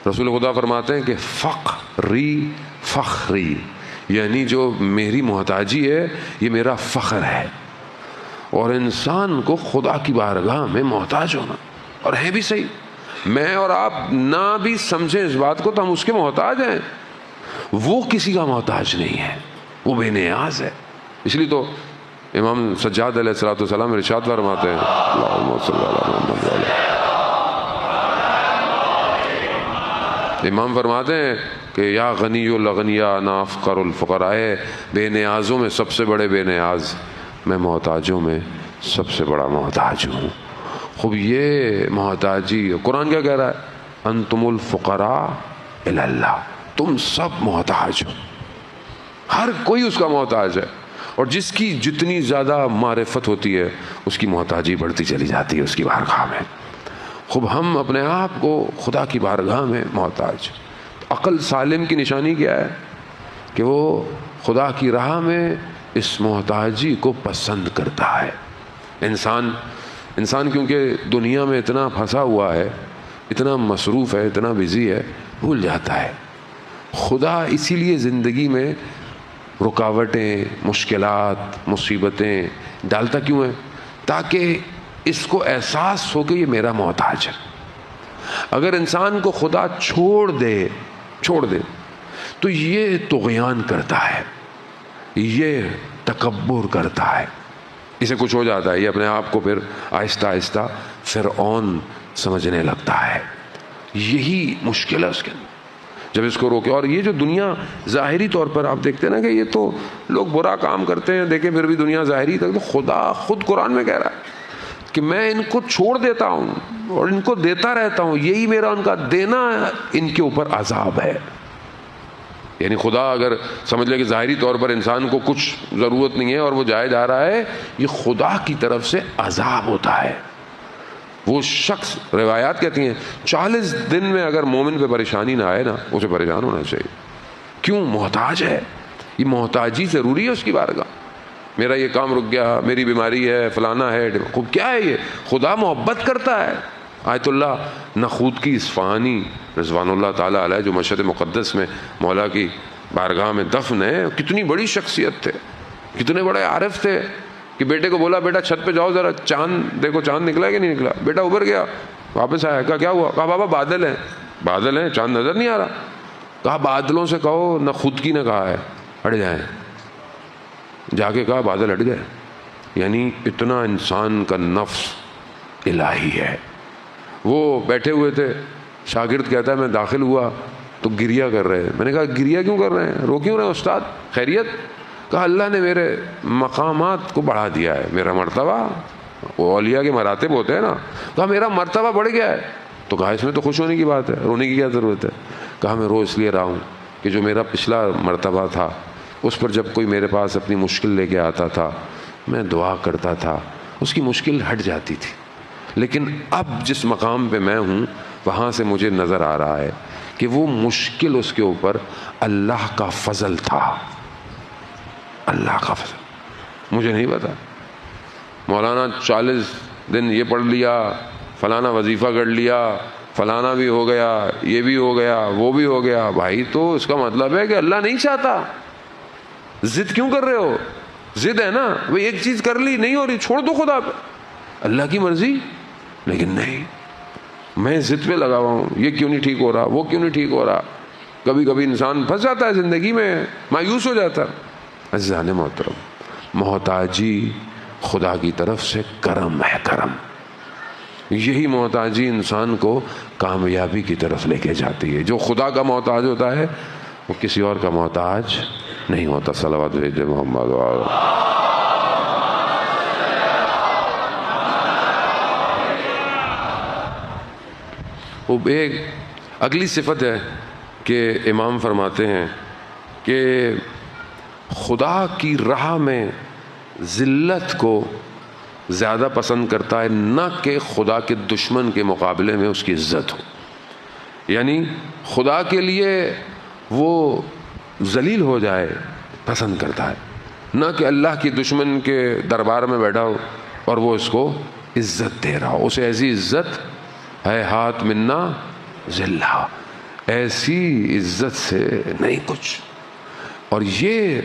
S1: رسول خدا فرماتے ہیں کہ فقری فخری، یعنی جو میری محتاجی ہے یہ میرا فخر ہے۔ اور انسان کو خدا کی بارگاہ میں محتاج ہونا، اور ہے بھی صحیح، میں اور آپ نہ بھی سمجھیں اس بات کو تو ہم اس کے محتاج ہیں، وہ کسی کا محتاج نہیں ہے، وہ بے نیاز ہے۔ اس لیے تو امام سجاد علیہ السلام ارشاد فرماتے ہیں، اللہم صلی علی محمد وعلی، امام فرماتے ہیں کہ یا غنی الاغنیاء انا افقر الفقراء، بے نیازوں میں سب سے بڑے بے نیاز میں محتاجوں میں سب سے بڑا محتاج ہوں۔ خوب یہ محتاجی، قرآن کیا کہہ رہا ہے؟ انتم الفقراء الی اللہ، تم سب محتاج ہو، ہر کوئی اس کا محتاج ہے۔ اور جس کی جتنی زیادہ معرفت ہوتی ہے اس کی محتاجی بڑھتی چلی جاتی ہے اس کی بارگاہ میں. خوب ہم اپنے آپ کو خدا کی بارگاہ میں محتاج. عقل سالم کی نشانی کیا ہے؟ کہ وہ خدا کی راہ میں اس محتاجی کو پسند کرتا ہے. انسان کیونکہ دنیا میں اتنا پھنسا ہوا ہے، اتنا مصروف ہے، اتنا بزی ہے، بھول جاتا ہے خدا. اسی لیے زندگی میں رکاوٹیں، مشکلات، مصیبتیں ڈالتا کیوں ہے؟ تاکہ اس کو احساس ہو کہ یہ میرا محتاج ہے. اگر انسان کو خدا چھوڑ دے تو یہ طغیان کرتا ہے، یہ تکبر کرتا ہے، اسے کچھ ہو جاتا ہے، یہ اپنے آپ کو پھر آہستہ آہستہ فرعون سمجھنے لگتا ہے. یہی مشکل ہے اس کے اندر جب اس کو روکے. اور یہ جو دنیا ظاہری طور پر آپ دیکھتے ہیں نا کہ یہ تو لوگ برا کام کرتے ہیں، دیکھیں پھر بھی دنیا ظاہری تک، تو خدا خود قرآن میں کہہ رہا ہے کہ میں ان کو چھوڑ دیتا ہوں اور ان کو دیتا رہتا ہوں، یہی میرا ان کا دینا ان کے اوپر عذاب ہے. یعنی خدا اگر سمجھ لے کہ ظاہری طور پر انسان کو کچھ ضرورت نہیں ہے اور وہ جائے جا رہا ہے، یہ خدا کی طرف سے عذاب ہوتا ہے. وہ شخص، روایات کہتی ہیں 40 دن میں اگر مومن پہ پریشانی نہ آئے نا، اسے پریشان ہونا چاہیے. کیوں؟ محتاج ہے. یہ محتاجی ضروری ہے اس کی بارگاہ. میرا یہ کام رک گیا، میری بیماری ہے، فلانا ہے، کیا ہے یہ؟ خدا محبت کرتا ہے. آیت اللہ نخود کی اصفہانی رضوان اللہ تعالیٰ علیہ جو مشہد مقدس میں مولا کی بارگاہ میں دفن ہے، کتنی بڑی شخصیت تھے، کتنے بڑے عارف تھے کہ بیٹے کو بولا بیٹا چھت پہ جاؤ ذرا چاند دیکھو، چاند نکلا کہ نہیں نکلا. بیٹا اوپر گیا، واپس آیا، کہا کیا ہوا؟ کہا بابا بادل ہیں، چاند نظر نہیں آ رہا. کہا بادلوں سے کہو نہ خود کی نے کہا ہے ہٹ جائیں. جا کے کہا بادل ہٹ گئے. یعنی اتنا انسان کا نفس الہی ہے. وہ بیٹھے ہوئے تھے، شاگرد کہتا ہے میں داخل ہوا تو گریہ کر رہے ہیں. میں نے کہا گریہ کیوں کر رہے ہیں، رو کیوں رہے ہیں استاد، خیریت؟ کہا اللہ نے میرے مقامات کو بڑھا دیا ہے، میرا مرتبہ، وہ اولیاء کے مراتب ہوتے ہیں نا. کہا میرا مرتبہ بڑھ گیا ہے. تو کہا اس میں تو خوش ہونے کی بات ہے، رونے کی کیا ضرورت ہے؟ کہا میں رو اس لیے رہا ہوں کہ جو میرا پچھلا مرتبہ تھا اس پر جب کوئی میرے پاس اپنی مشکل لے کے آتا تھا میں دعا کرتا تھا، اس کی مشکل ہٹ جاتی تھی. لیکن اب جس مقام پہ میں ہوں وہاں سے مجھے نظر آ رہا ہے کہ وہ مشکل اس کے اوپر اللہ کا فضل تھا. اللہ کا فضل مجھے نہیں پتا. مولانا 40 دن یہ پڑھ لیا، فلانا وظیفہ کر لیا، فلانا بھی ہو گیا، یہ بھی ہو گیا، وہ بھی ہو گیا. بھائی تو اس کا مطلب ہے کہ اللہ نہیں چاہتا. ضد کیوں کر رہے ہو؟ ضد ہے نا، وہ ایک چیز کر لی نہیں ہو رہی، چھوڑ دو خدا پہ، اللہ کی مرضی. لیکن نہیں، میں ضد پہ لگا ہوا ہوں، یہ کیوں نہیں ٹھیک ہو رہا، وہ کیوں نہیں ٹھیک ہو رہا. کبھی کبھی انسان پھنس جاتا ہے زندگی میں، مایوس ہو جاتا. عزیزان محترم، محتاجی خدا کی طرف سے کرم ہے، کرم. یہی محتاجی انسان کو کامیابی کی طرف لے کے جاتی ہے. جو خدا کا محتاج ہوتا ہے وہ کسی اور کا محتاج نہیں ہوتا. صلوات بھیجے محمد وآلہ. وہ ایک اگلی صفت ہے کہ امام فرماتے ہیں کہ خدا کی راہ میں ذلت کو زیادہ پسند کرتا ہے، نہ کہ خدا کے دشمن کے مقابلے میں اس کی عزت ہو. یعنی خدا کے لیے وہ ذلیل ہو جائے پسند کرتا ہے، نہ کہ اللہ کی دشمن کے دربار میں بیٹھا ہو اور وہ اس کو عزت دے رہا ہو. اسے ایسی عزت ہے ہاتھ منا ذلہ، ایسی عزت سے نہیں کچھ. اور یہ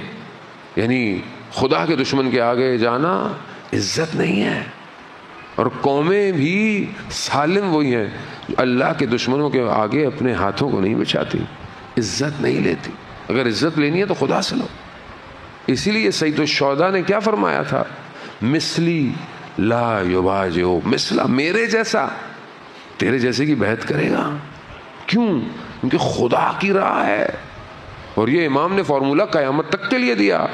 S1: یعنی خدا کے دشمن کے آگے جانا عزت نہیں ہے. اور قومیں بھی سالم وہی ہیں جو اللہ کے دشمنوں کے آگے اپنے ہاتھوں کو نہیں بچھاتی، عزت نہیں لیتی. اگر عزت لینی ہے تو خدا سے لو. اسی لیے سید الشہداء نے کیا فرمایا تھا؟ مثلی لا یباجع مثلا، میرے جیسا تیرے جیسے کی بیعت کرے گا. کیوں؟ کیونکہ خدا کی راہ ہے. اور یہ امام نے فارمولہ قیامت تک کے لیے دیا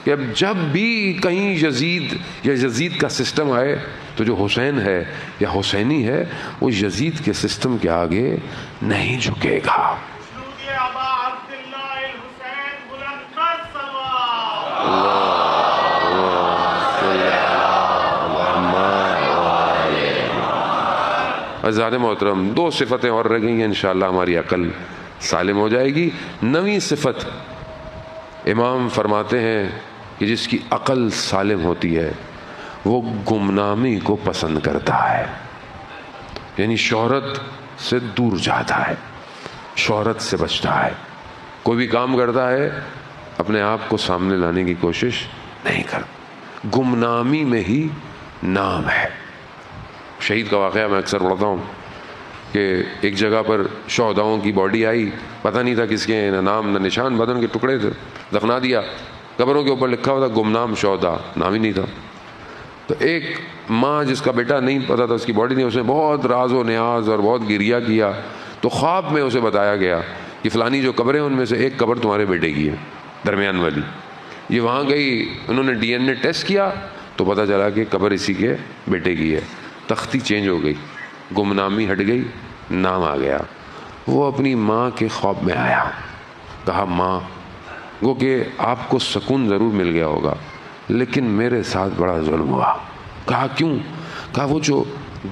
S1: کہ اب جب بھی کہیں یزید یا یزید کا سسٹم آئے تو جو حسین ہے یا حسینی ہے وہ یزید کے سسٹم کے آگے نہیں جھکے گا. اللہ عزیزان محترم 2 صفتیں اور رہ گئی ہیں، انشاءاللہ ہماری عقل سالم ہو جائے گی۔ 9ویں صفت امام فرماتے ہیں کہ جس کی عقل سالم ہوتی ہے وہ گمنامی کو پسند کرتا ہے، یعنی شہرت سے دور جاتا ہے، شہرت سے بچتا ہے، کوئی بھی کام کرتا ہے اپنے آپ کو سامنے لانے کی کوشش نہیں کرتا، گمنامی میں ہی نام ہے۔ شہید کا واقعہ میں اکثر پڑھتا ہوں کہ ایک جگہ پر شہداؤں کی باڈی آئی، پتہ نہیں تھا کس کے، نہ نام نہ نشان، بدن کے ٹکڑے تھے، دفنا دیا، قبروں کے اوپر لکھا ہوا تھا گمنام شہدا، نام ہی نہیں تھا۔ تو ایک ماں جس کا بیٹا نہیں پتا تھا اس کی باڈی نہیں، اس نے بہت راز و نیاز اور بہت گریہ کیا، تو خواب میں اسے بتایا گیا کہ فلانی جو قبریں ان میں سے ایک قبر تمہارے بیٹے کی ہے، درمیان والی۔ یہ وہاں گئی، انہوں نے DNA ٹیسٹ کیا تو پتہ چلا کہ قبر اسی کے بیٹے کی ہے۔ تختی چینج ہو گئی، گمنامی ہٹ گئی، نام آ گیا۔ وہ اپنی ماں کے خواب میں آیا، کہا ماں گو کہ آپ کو سکون ضرور مل گیا ہوگا لیکن میرے ساتھ بڑا ظلم ہوا۔ کہا کیوں؟ کہا وہ جو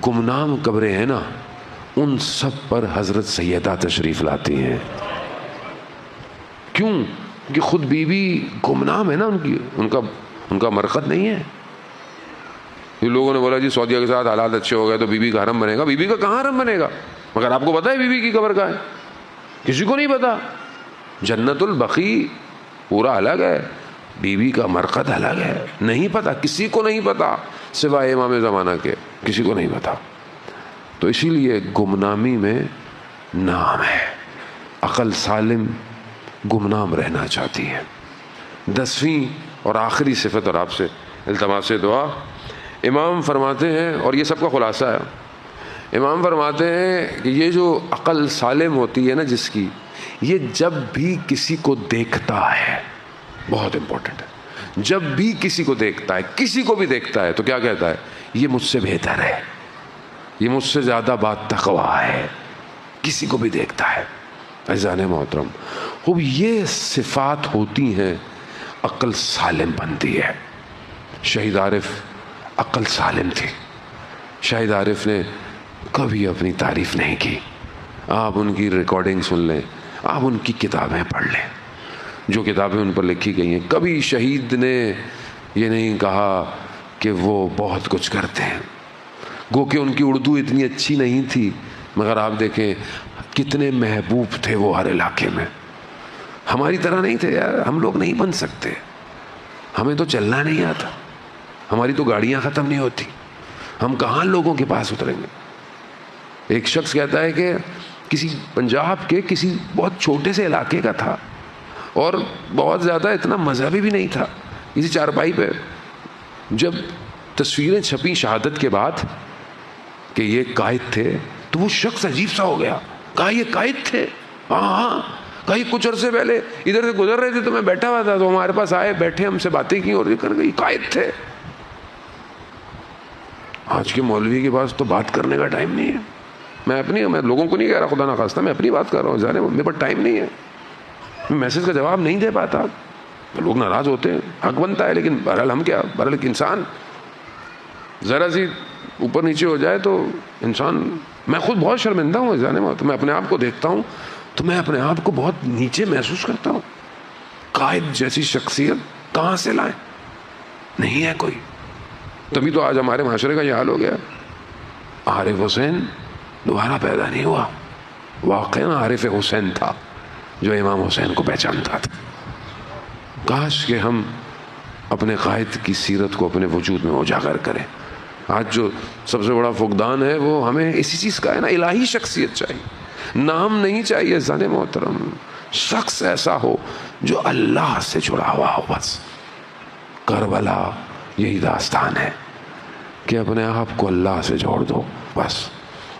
S1: گمنام قبریں ہیں نا ان سب پر حضرت سیدہ تشریف لاتی ہیں۔ کیوں؟ کہ خود بیوی گمنام ہے نا، ان کا مرقد نہیں ہے۔ یہ لوگوں نے بولا جی سعودیہ کے ساتھ حالات اچھے ہو گئے تو بیوی کا حرم بنے گا۔ بیوی کا کہاں حرم بنے گا؟ مگر آپ کو پتا ہے بیوی کی قبر کہاں ہے؟ کسی کو نہیں پتا۔ جنت البقیع پورا الگ ہے، بیوی کا مرقد الگ ہے، نہیں پتا، کسی کو نہیں پتا سوائے امام زمانہ کے، کسی کو نہیں پتا۔ تو اسی لیے گمنامی میں نام ہے، عقل سالم گمنام رہنا چاہتی ہے۔ 10ویں اور آخری صفت، اور آپ سے التماس دعا، امام فرماتے ہیں، اور یہ سب کا خلاصہ ہے، امام فرماتے ہیں کہ یہ جو عقل سالم ہوتی ہے نا جس کی، یہ جب بھی کسی کو دیکھتا ہے، بہت امپورٹنٹ ہے، جب بھی کسی کو دیکھتا ہے، کسی کو بھی دیکھتا ہے تو کیا کہتا ہے؟ یہ مجھ سے بہتر ہے، یہ مجھ سے زیادہ بات تقویٰ ہے، کسی کو بھی دیکھتا ہے۔ عزیزان محترم، خوب یہ صفات ہوتی ہیں عقل سالم بنتی ہے۔ شہید عارف عقل سالم تھی، شہید عارف نے کبھی اپنی تعریف نہیں کی۔ آپ ان کی ریکارڈنگ سن لیں، آپ ان کی کتابیں پڑھ لیں، جو کتابیں ان پر لکھی گئی ہیں، کبھی شہید نے یہ نہیں کہا کہ وہ بہت کچھ کرتے ہیں، گو کہ ان کی اردو اتنی اچھی نہیں تھی، مگر آپ دیکھیں کتنے محبوب تھے وہ ہر علاقے میں۔ ہماری طرح نہیں تھے یار، ہم لوگ نہیں بن سکتے، ہمیں تو چلنا نہیں آتا، ہماری تو گاڑیاں ختم نہیں ہوتی، ہم کہاں لوگوں کے پاس اتریں گے۔ ایک شخص کہتا ہے کہ کسی پنجاب کے کسی بہت چھوٹے سے علاقے کا تھا اور بہت زیادہ اتنا مذہبی بھی نہیں تھا، کسی چارپائی پہ جب تصویریں چھپی شہادت کے بعد کہ یہ قائد تھے تو وہ شخص عجیب سا ہو گیا، کہا یہ قائد تھے؟ ہاں۔ کہا یہ کچھ عرصے پہلے ادھر سے گزر رہے تھے تو میں بیٹھا ہوا تھا تو ہمارے پاس آئے، بیٹھے، ہم سے باتیں کی اور یہ کر گئی، قائد تھے۔ آج کے مولوی کے پاس تو بات کرنے کا ٹائم نہیں ہے۔ میں لوگوں کو نہیں کہہ رہا، خدا نخواستہ میں اپنی بات کر رہا ہوں، جانے میرے پاس ٹائم نہیں ہے، میں میسج کا جواب نہیں دے پاتا، لوگ ناراض ہوتے ہیں، حق بنتا ہے، لیکن بہرحال ہم کیا، بہرحال ایک انسان ذرا سی اوپر نیچے ہو جائے تو انسان، میں خود بہت شرمندہ ہوں جانے میں، تو میں اپنے آپ کو دیکھتا ہوں تو میں اپنے آپ کو بہت نیچے محسوس کرتا ہوں۔ قائد جیسی شخصیت کہاں سے لائیں؟ نہیں ہے کوئی۔ تبھی تو آج ہمارے معاشرے کا یہ حال ہو گیا۔ عارف حسین دوبارہ پیدا نہیں ہوا، واقعا عارف حسین تھا جو امام حسین کو پہچانتا تھا۔ کاش کہ ہم اپنے قائد کی سیرت کو اپنے وجود میں اجاگر کریں۔ آج جو سب سے بڑا فقدان ہے وہ ہمیں اسی چیز کا ہے نا، الہی شخصیت چاہیے، نام نہیں چاہیے۔ زن محترم، شخص ایسا ہو جو اللہ سے جڑا ہوا ہو۔ بس کربلا یہی داستان ہے کہ اپنے آپ کو اللہ سے جوڑ دو، بس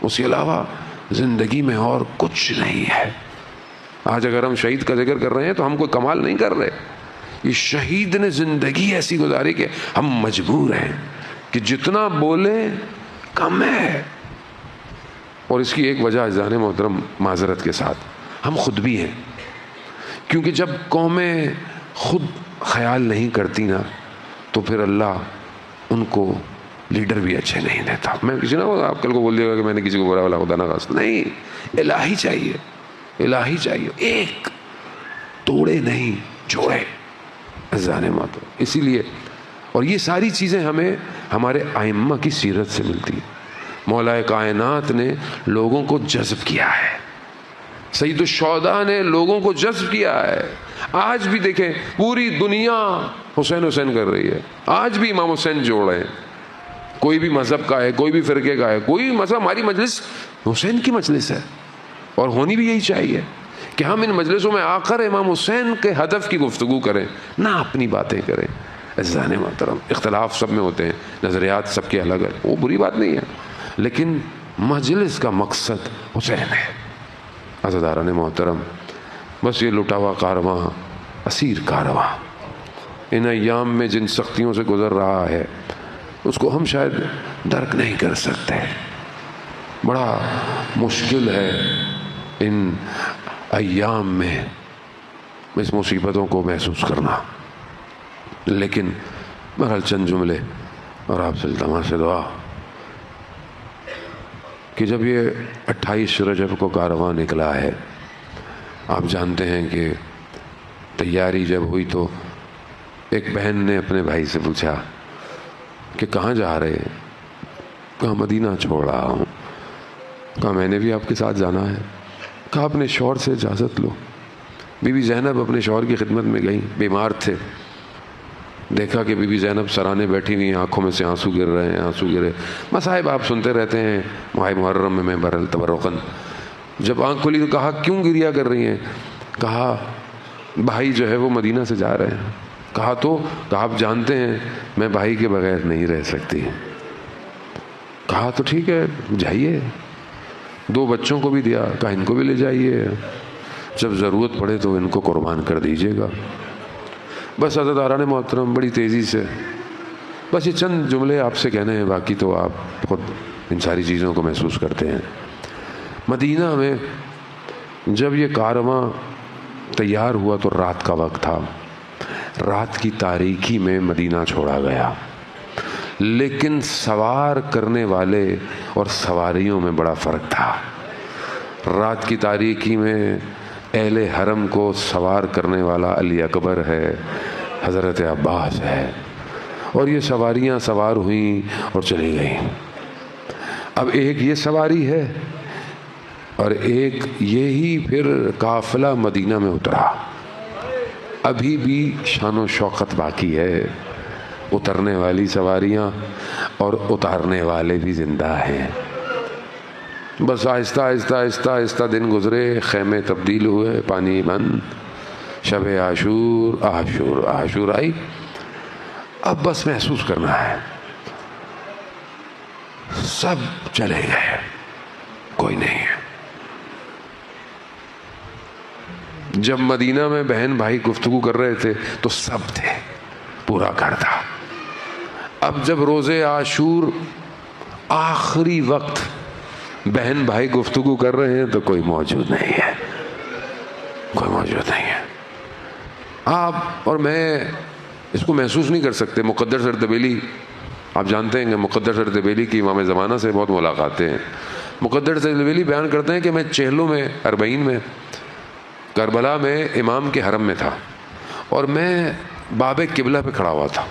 S1: اس کے علاوہ زندگی میں اور کچھ نہیں ہے۔ آج اگر ہم شہید کا ذکر کر رہے ہیں تو ہم کوئی کمال نہیں کر رہے، یہ شہید نے زندگی ایسی گزاری کہ ہم مجبور ہیں کہ جتنا بولیں کم ہے۔ اور اس کی ایک وجہ جان محترم معذرت کے ساتھ ہم خود بھی ہیں، کیونکہ جب قومیں خود خیال نہیں کرتی نا تو پھر اللہ ان کو لیڈر بھی اچھے نہیں دیتا. میں کسی نہ آپ کل کو بول دیے گا کہ میں نے کسی کو بولا والا خدا نہ خاص نہیں. الہی چاہیے, الہی چاہیے, ایک توڑے نہیں جوڑے عزیزان محترم. اسی لیے اور یہ ساری چیزیں ہمیں ہمارے ائمہ کی سیرت سے ملتی ہیں. مولا کائنات نے لوگوں کو جذب کیا ہے, سید الشہداء نے لوگوں کو جذب کیا ہے. آج بھی دیکھیں پوری دنیا حسین حسین کر رہی ہے, آج بھی امام حسین جوڑ رہے ہیں. کوئی بھی مذہب کا ہے, کوئی بھی فرقے کا ہے, کوئی مذہب, ہماری مجلس حسین کی مجلس ہے اور ہونی بھی یہی چاہیے کہ ہم ان مجلسوں میں آ کر امام حسین کے ہدف کی گفتگو کریں, نہ اپنی باتیں کریں. عزیزان محترم, اختلاف سب میں ہوتے ہیں, نظریات سب کے الگ ہیں, وہ بری بات نہیں ہے, لیکن مجلس کا مقصد حسین ہے. عزیزان محترم, بس یہ لٹا ہوا کارواں, اسیر کارواں ان ایام میں جن سختیوں سے گزر رہا ہے اس کو ہم شاید درک نہیں کر سکتے. بڑا مشکل ہے ان ایام میں اس مصیبتوں کو محسوس کرنا. لیکن بہرحال چند جملے اور آپ سے التماس سے دعا کہ جب یہ 28 رجب کو کارواں نکلا ہے, آپ جانتے ہیں کہ تیاری جب ہوئی تو ایک بہن نے اپنے بھائی سے پوچھا کہ کہاں جا رہے ہیں؟ کہا مدینہ چھوڑ رہا ہوں. کہا میں نے بھی آپ کے ساتھ جانا ہے. کہا اپنے شوہر سے اجازت لو. بی بی زینب اپنے شوہر کی خدمت میں گئیں, بیمار تھے. دیکھا کہ بی بی زینب سرانے بیٹھی ہوئی, آنکھوں میں سے آنسو گر رہے ہیں, آنسو گرے. مصائب آپ سنتے رہتے ہیں ماہ محرم میں برل تبرقاً. جب آنکھ کھلی تو کہا کیوں گریا کر رہی ہیں؟ کہا بھائی جو ہے وہ مدینہ سے جا رہے ہیں. کہا تو کہا آپ جانتے ہیں میں بھائی کے بغیر نہیں رہ سکتی. کہا تو ٹھیک ہے جائیے. 2 بچوں کو بھی دیا, کہا ان کو بھی لے جائیے, جب ضرورت پڑے تو ان کو قربان کر دیجیے گا. بس عزیزان محترم بڑی تیزی سے بس یہ چند جملے آپ سے کہنے ہیں, باقی تو آپ خود ان ساری چیزوں کو محسوس کرتے ہیں. مدینہ میں جب یہ کارواں تیار ہوا تو رات کا وقت تھا. رات کی تاریکی میں مدینہ چھوڑا گیا, لیکن سوار کرنے والے اور سواریوں میں بڑا فرق تھا. رات کی تاریکی میں اہل حرم کو سوار کرنے والا علی اکبر ہے, حضرت عباس ہے, اور یہ سواریاں سوار ہوئیں اور چلی گئیں. اب ایک یہ سواری ہے اور ایک یہی پھر قافلہ مدینہ میں اترا. ابھی بھی شان و شوقت باقی ہے, اترنے والی سواریاں اور اتارنے والے بھی زندہ ہیں. بس آہستہ آہستہ آہستہ آہستہ دن گزرے, خیمے تبدیل ہوئے, پانی بند, شب عاشور عاشور عاشور آئی. اب بس محسوس کرنا ہے سب چلے گئے, کوئی نہیں ہے. جب مدینہ میں بہن بھائی گفتگو کر رہے تھے تو سب تھے, پورا گھر تھا. اب جب روزے عاشور آخری وقت بہن بھائی گفتگو کر رہے ہیں تو کوئی موجود نہیں ہے, کوئی موجود نہیں ہے. آپ اور میں اس کو محسوس نہیں کر سکتے. مقدس اردبیلی آپ جانتے ہیں کہ مقدس اردبیلی کی امام زمانہ سے بہت ملاقاتیں ہیں. مقدس اردبیلی بیان کرتے ہیں کہ میں چہلوں میں 40 میں کربلا میں امام کے حرم میں تھا اور میں باب قبلہ پہ کھڑا ہوا تھا.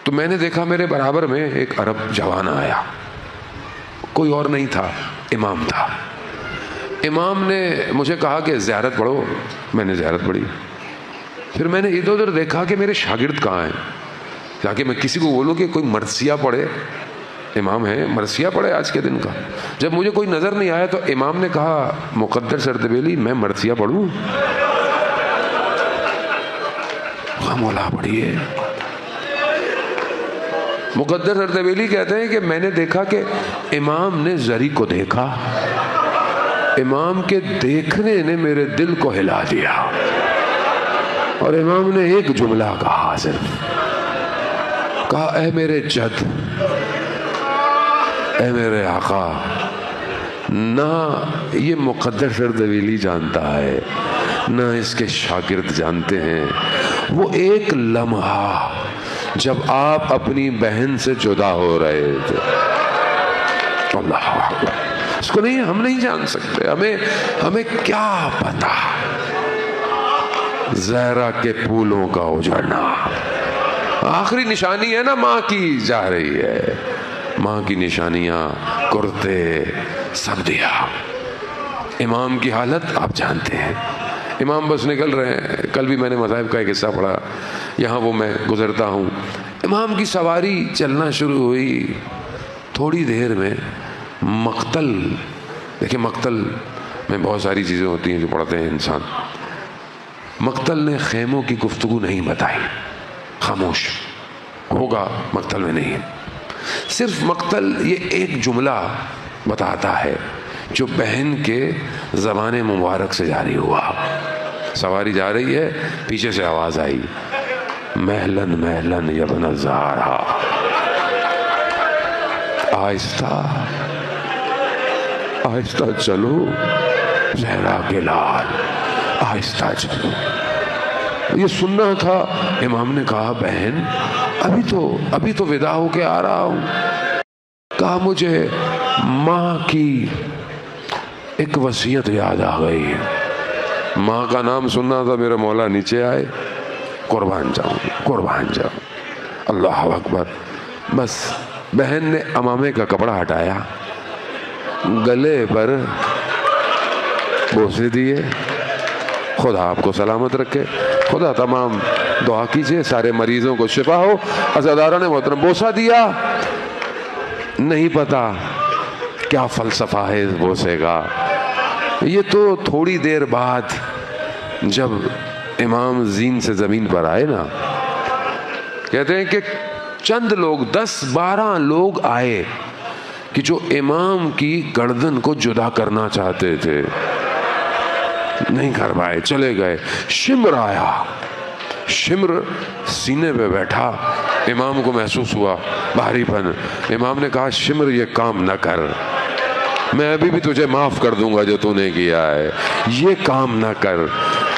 S1: تو میں نے دیکھا میرے برابر میں ایک عرب جوان آیا, کوئی اور نہیں تھا, امام تھا. امام نے مجھے کہا کہ زیارت پڑھو. میں نے زیارت پڑھی. پھر میں نے ادھر ادھر دیکھا کہ میرے شاگرد کہاں ہیں, تاکہ میں کسی کو بولوں کہ کوئی مرثیہ پڑھے. امام ہے, مرثیہ پڑھے آج کے دن کا. جب مجھے کوئی نظر نہیں آیا تو امام نے کہا مقدس اردبیلی میں مرثیہ پڑھوں؟ مولا پڑھیے. مقدس اردبیلی کہتے ہیں کہ میں نے دیکھا کہ امام نے زری کو دیکھا. امام کے دیکھنے نے میرے دل کو ہلا دیا اور امام نے ایک جملہ کہا, صرف کہا اے میرے جد, اے میرے آقا. نہ یہ مقدس اردبیلی جانتا ہے نہ اس کے شاگرد جانتے ہیں. وہ ایک لمحہ جب آپ اپنی بہن سے جدا ہو رہے تھے. اللہ اکبر. اس کو نہیں، ہم نہیں جان سکتے. ہمیں کیا پتا. زہرا کے پھولوں کا اجڑنا آخری نشانی ہے نا ماں کی جا رہی ہے. ماں کی نشانیاں، کرتے سب دیا. امام کی حالت آپ جانتے ہیں. امام بس نکل رہے ہیں. کل بھی میں نے مذاہب کا ایک حصہ پڑھا، یہاں وہ میں گزرتا ہوں. امام کی سواری چلنا شروع ہوئی. تھوڑی دیر میں مقتل، دیکھیں مقتل میں بہت ساری چیزیں ہوتی ہیں جو پڑھتے ہیں انسان. مقتل نے خیموں کی گفتگو نہیں بتائی، خاموش. ہوگا مقتل میں نہیں ہے. صرف مقتل یہ ایک جملہ بتاتا ہے جو بہن کے زبان مبارک سے جاری ہوا. سواری جا رہی ہے، پیچھے سے آواز آئی، مہلن مہلن یبن الزہرا. آہستہ آہستہ چلو زہرا کے لال، آہستہ چلو. یہ سننا تھا. امام نے کہا بہن ابھی تو ودا ہو کے آ رہا ہوں. کہا مجھے ماں کی ایک وصیت یاد آ گئی. ماں کا نام سننا تھا. میرے مولا نیچے آئے، قربان جاؤں. اللہ اکبر. بس بہن نے امامے کا کپڑا ہٹایا، گلے پر بوسے دیے. خدا آپ کو سلامت رکھے. خدا تمام دعا کیجئے سارے مریضوں کو شفا ہو. عزادارہ نے محترم بوسہ دیا. نہیں پتا کیا فلسفہ ہے اس بوسے کا. یہ تو تھوڑی دیر بعد جب امام زین سے زمین پر آئے نا، کہتے ہیں کہ چند لوگ 10-12 لوگ آئے کہ جو امام کی گردن کو جدا کرنا چاہتے تھے. نہیں کر پائے، چلے گئے. شمر آیا. شمر سینے پہ بیٹھا. امام کو محسوس ہوا بھاری پن. امام نے کہا شمر یہ کام نہ کر، میں ابھی بھی تجھے معاف کر دوں گا جو تو نے کیا ہے. یہ کام نہ کر.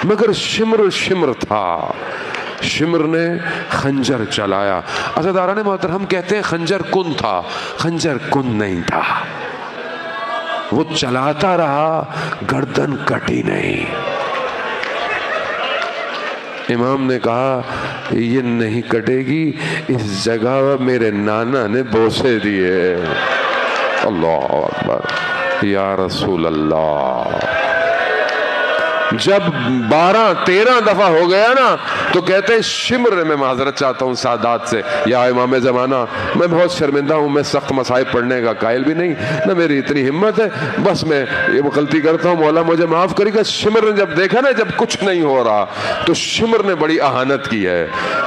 S1: مگر شمر تھا. شمر نے خنجر چلایا. عزادارہ نے محترم کہتے ہیں خنجر کن تھا. خنجر کن نہیں تھا. وہ چلاتا رہا، گردن کٹی نہیں. امام نے کہا یہ نہیں کٹے گی، اس جگہ میرے نانا نے بوسے دیے. اللہ اکبر. یا رسول اللہ. جب 12-13 دفعہ ہو گیا نا تو کہتے ہیں شمر میں معذرت چاہتا ہوں سادات سے، یا امام زمانہ میں بہت شرمندہ ہوں، میں سخت مصائب پڑھنے کا قائل بھی نہیں، نہ میری اتنی ہمت ہے، بس میں یہ غلطی کرتا ہوں، مولا مجھے معاف کرے گا. شمر نے جب دیکھا نا جب کچھ نہیں ہو رہا تو شمر نے بڑی اہانت کی ہے.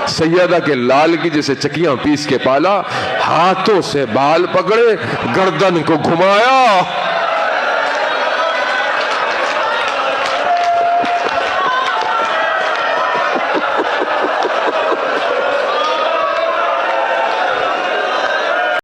S1: سیدہ کے لال کی جسے چکیاں پیس کے پالا، ہاتھوں سے بال پکڑے، گردن کو گھمایا.